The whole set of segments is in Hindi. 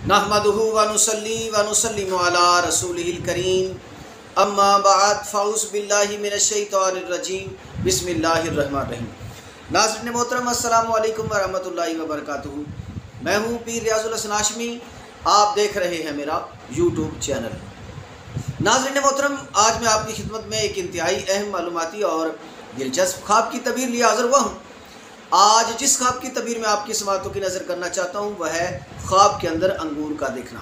नहमदुहु व नुसल्ली व नुसल्लिमु अला रसूलिहिल करीम अम्मा बाद फ़ाउज़ु बिल्लाहि मिनश शैतानिर रजीम बिस्मिल्लाहिर रहमानिर रहीम। नाज़रीन मोहतरम अस्सलामु अलैकुम व रहमतुल्लाहि व बरकातुहू। मैं हूँ पीर रियाजुल हसन हाशमी, आप देख रहे हैं मेरा यूट्यूब चैनल। नाज़रीन मोहतरम, आज मैं आपकी खिदमत में एक इंतहाई अहम मालूमाती और दिलचस्प ख्वाब की तबीर लिए हाज़िर हुआ हूँ। आज जिस ख्वाब की तबीर में आपकी समातों की नज़र करना चाहता हूँ वह है ख्वाब के अंदर अंगूर का देखना।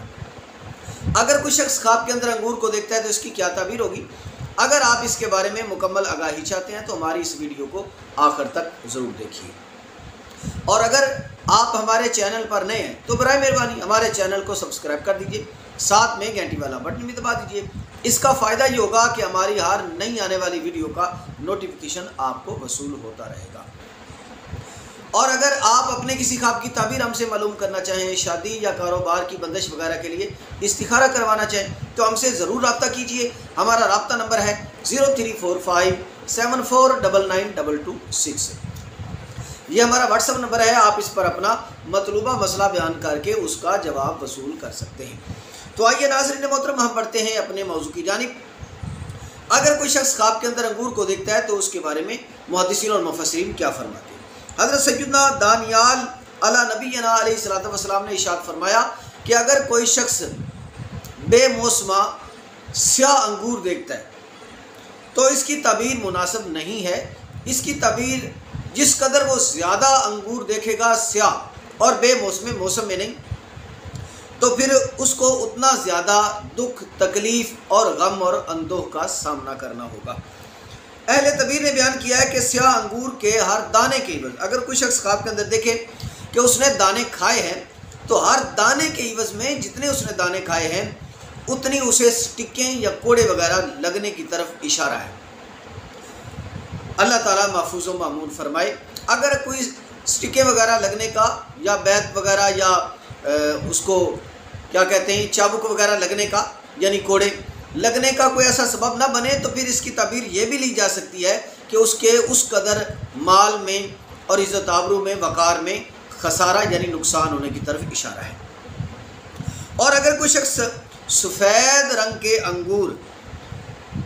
अगर कोई शख्स ख्वाब के अंदर अंगूर को देखता है तो इसकी क्या तबीर होगी। अगर आप इसके बारे में मुकम्मल आगाही चाहते हैं तो हमारी इस वीडियो को आखिर तक ज़रूर देखिए। और अगर आप हमारे चैनल पर नए हैं तो बराए मेहरबानी हमारे चैनल को सब्सक्राइब कर दीजिए, साथ में घंटी वाला बटन भी दबा दीजिए। इसका फ़ायदा ये होगा कि हमारी हर नई आने वाली वीडियो का नोटिफिकेशन आपको वसूल होता रहेगा। और अगर आप अपने किसी ख्वाब की ताबीर हमसे मालूम करना चाहें, शादी या कारोबार की बंदिश वगैरह के लिए इस्तिखारा करवाना चाहें तो हमसे ज़रूर रब्ता कीजिए। हमारा रब्ता नंबर है 034574992226। ये हमारा व्हाट्सअप नंबर है। आप इस पर अपना मतलूबा मसला बयान करके उसका जवाब वसूल कर सकते हैं। तो आइए नाज़रीन मोहतरम, हम बढ़ते हैं अपने मौजू की जानिब। अगर कोई शख्स ख्वाब के अंदर अंगूर को देखता है तो उसके बारे में मुहद्दिसीन और मुफस्सिरीन क्या फरमाते हैं। हज़रत सैयदना दानियाल अला नबीना अलैहिस्सलातु वस्सलाम ने इरशाद फरमाया कि अगर कोई शख्स बेमौसमा स्याह अंगूर देखता है तो इसकी तबीर मुनासिब नहीं है। इसकी तबीर जिस कदर वो ज़्यादा अंगूर देखेगा स्याह और बेमौसम मौसम में नहीं, तो फिर उसको उतना ज़्यादा दुख, तकलीफ़ और गम और अंदोह का सामना करना होगा। अहले तबीर ने बयान किया है कि स्याह अंगूर के हर दाने के इवज़, अगर कोई शख्स ख्वाब के अंदर देखे कि उसने दाने खाए हैं तो हर दाने के इवज़ में जितने उसने दाने खाए हैं उतनी उसे स्टिकें या कोड़े वगैरह लगने की तरफ इशारा है। अल्लाह ताला महफूज़ व मामून फरमाए। अगर कोई स्टिकें वगैरह लगने का या बैत वगैरह या उसको क्या कहते हैं चाबुक वगैरह लगने का यानी कोड़े लगने का कोई ऐसा सबब ना बने तो फिर इसकी तबीर ये भी ली जा सकती है कि उसके उस कदर माल में और इज़्ज़त आबरू में, वक़ार में खसारा यानी नुकसान होने की तरफ इशारा है। और अगर कोई शख्स सफ़ेद रंग के अंगूर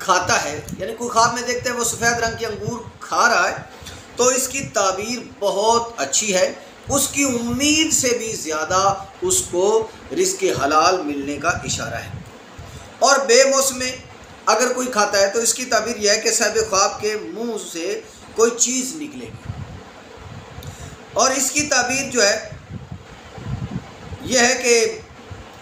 खाता है, यानी कोई ख्वाब में देखते हैं वो सफ़ेद रंग के अंगूर खा रहा है, तो इसकी ताबीर बहुत अच्छी है। उसकी उम्मीद से भी ज़्यादा उसको रिज़्क़ हलाल मिलने का इशारा है। और बेमौसम अगर कोई खाता है तो इसकी ताबीर यह है कि साहिब ख्वाब के मुंह से कोई चीज़ निकलेगी। और इसकी ताबीर जो है यह है कि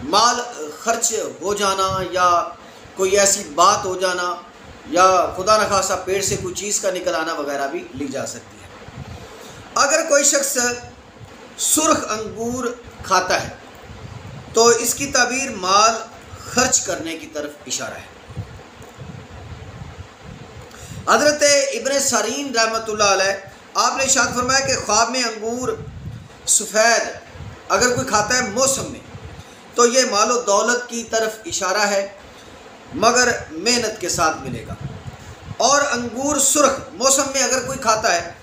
माल खर्च हो जाना या कोई ऐसी बात हो जाना या खुदा न खासा पेड़ से कोई चीज़ का निकल आना वगैरह भी ली जा सकती है। अगर कोई शख्स सुर्ख अंगूर खाता है तो इसकी ताबीर माल खर्च करने की तरफ इशारा है। हज़रत इब्न सरीन रहमतुल्लाह अलैह आपने इरशाद फरमाया कि ख्वाब में अंगूर सफ़ेद अगर कोई खाता है मौसम में तो ये मालो दौलत की तरफ इशारा है, मगर मेहनत के साथ मिलेगा। और अंगूर सुर्ख मौसम में अगर कोई खाता है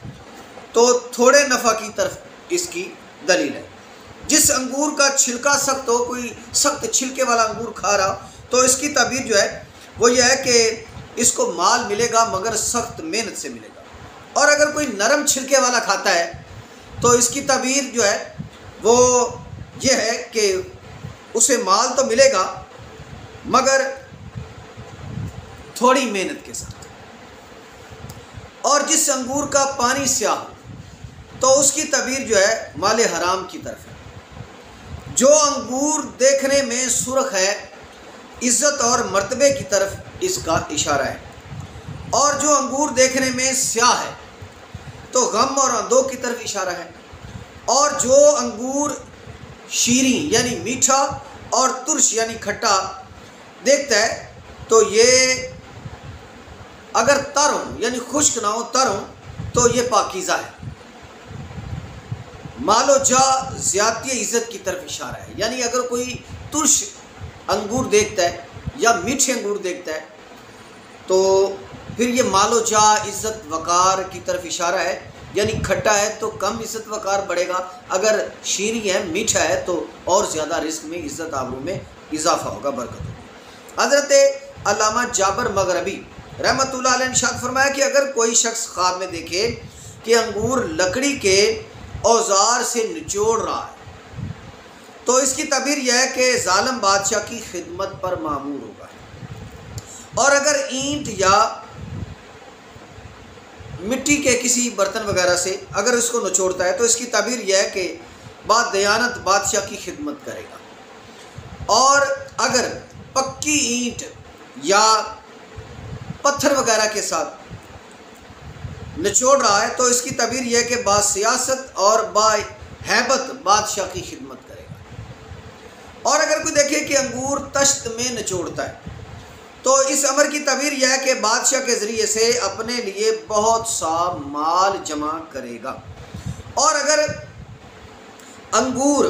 तो थोड़े नफ़ा की तरफ इसकी दलील है। जिस अंगूर का छिलका सख्त हो, कोई सख्त छिलके वाला अंगूर खा रहा तो इसकी ताबीर जो है वो ये है कि इसको माल मिलेगा मगर सख्त मेहनत से मिलेगा। और अगर कोई नरम छिलके वाला खाता है तो इसकी ताबीर जो है वो ये है कि उसे माल तो मिलेगा मगर थोड़ी मेहनत के साथ। और जिस अंगूर का पानी स्याह तो उसकी ताबीर जो है माले हराम की तरफ है। जो अंगूर देखने में सुर्ख है इज़्ज़त और मर्तबे की तरफ इसका इशारा है। और जो अंगूर देखने में स्याह है तो गम और अंदों की तरफ इशारा है। और जो अंगूर शीरी यानी मीठा और तुर्श यानी खट्टा देखता है तो ये अगर तर हो यानी खुश्क ना हो, तर हो तो ये पाकीज़ा है। मालो जा ज़्यादती इज़्ज़त की तरफ इशारा है। यानी अगर कोई तुर्श अंगूर देखता है या मीठे अंगूर देखता है तो फिर ये मालो जा इज़्ज़त वक़ार की तरफ इशारा है। यानी खट्टा है तो कम इज़्ज़त वक़ार बढ़ेगा, अगर शीरी है मीठा है तो और ज़्यादा रिस्क में इज़्ज़त आबरू में इजाफा होगा, बरकत होगी। हज़रत अल्लामा जाबर मगरबी रहमतुल्लाह अलैह ने इरशाद फरमाया कि अगर कोई शख्स ख्वाब में देखे कि अंगूर लकड़ी के औजार से निचोड़ रहा है तो इसकी तबीर यह है कि जालिम बादशाह की खिदमत पर मामूर होगा, और अगर ईंट या मिट्टी के किसी बर्तन वगैरह से अगर इसको निचोड़ता है तो इसकी तबीर यह है कि बाद दयानत बादशाह की खिदमत करेगा, और अगर पक्की ईंट या पत्थर वगैरह के साथ निचोड़ रहा है तो इसकी तबीर यह है कि बासियासत और बाहैबत बादशाह की खिदमत करेगा। और अगर कोई देखे कि अंगूर तश्त में निचोड़ता है तो इस अमर की तबीर यह है कि बादशाह के ज़रिए से अपने लिए बहुत सा माल जमा करेगा। और अगर अंगूर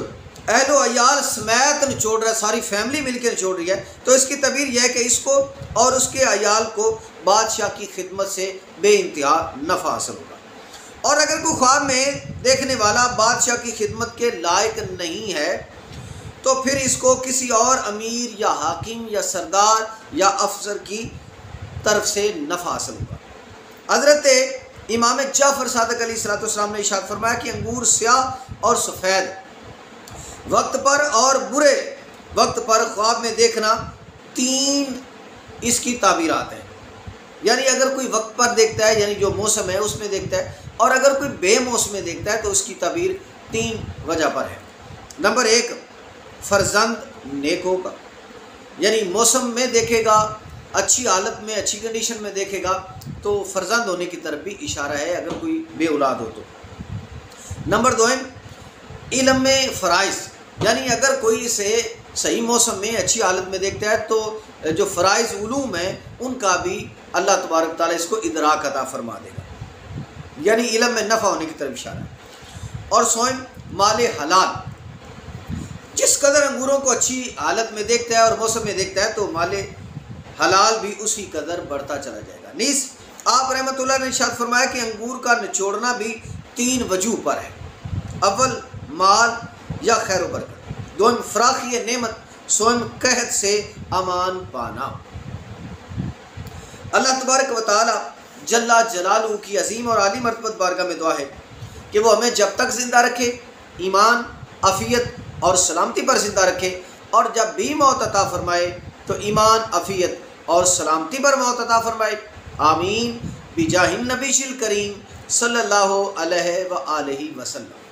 अहलो अयाल समेत निचोड़ रहा है, सारी फैमिली मिलकर निचोड़ रही है, तो इसकी तबीर यह है कि इसको और उसके अयाल को बादशाह की खिदमत से बेइंतहा नफ़ा हासिल होगा। और अगर कोई ख्वाब में देखने वाला बादशाह की खिदमत के लायक नहीं है तो फिर इसको किसी और अमीर या हाकिम या सरदार या अफसर की तरफ से नफ़ा हासिल होगा। हज़रत इमाम जाफ़र सादिक़ अलैहिस्सलाम ने इरशाद फरमाया कि अंगूर स्याह और सफ़ेद वक्त पर और बुरे वक्त पर ख्वाब में देखना 3 इसकी ताबीरात हैं। यानी अगर कोई वक्त पर देखता है यानी जो मौसम है उसमें देखता है, और अगर कोई बेमौसम में देखता है तो उसकी ताबीर 3 वजह पर है। नंबर 1, फ़र्जंद नेक होगा, यानी मौसम में देखेगा, अच्छी हालत में अच्छी कंडीशन में देखेगा तो फ़र्जंद होने की तरफ भी इशारा है अगर कोई बे औलाद हो तो। नंबर 2, इल्म में फ़राइज़, यानी अगर कोई इसे सही मौसम में अच्छी हालत में देखता है तो जो फ़राइज़ उलूम है उनका भी अल्लाह तबारक ताला इसको इदराक अता फरमा देगा, यानी इल्म में नफ़ा होने की तरफ इशारा है। और सोम माल हलाल, जिस कदर अंगूरों को अच्छी हालत में देखता है और मौसम में देखता है तो माल हलाल भी उसी कदर बढ़ता चला जाएगा। नीस आप रहमतुल्लाह ने इरशाद फरमाया कि अंगूर का निचोड़ना भी 3 वजूह पर है। अव्वल माल या खैर व बरकत, 2 फराखी नेमत, सोम कहत से अमान पाना। अल्लाह तबारक व तआला जल्ला जलालू की अजीम और आली मर्तबत बारगाह में दुआ है कि वो हमें जब तक ज़िंदा रखे ईमान, अफ़ियत और सलामती पर ज़िंदा रखे, और जब भी मौत अता फ़रमाए तो ईमान, अफ़ियत और सलामती पर मौत अता फ़रमाए। आमीन बिजाहिन नबीशिल करीम सल्लल्लाहु अलैहि व आलिहि वसल्लम।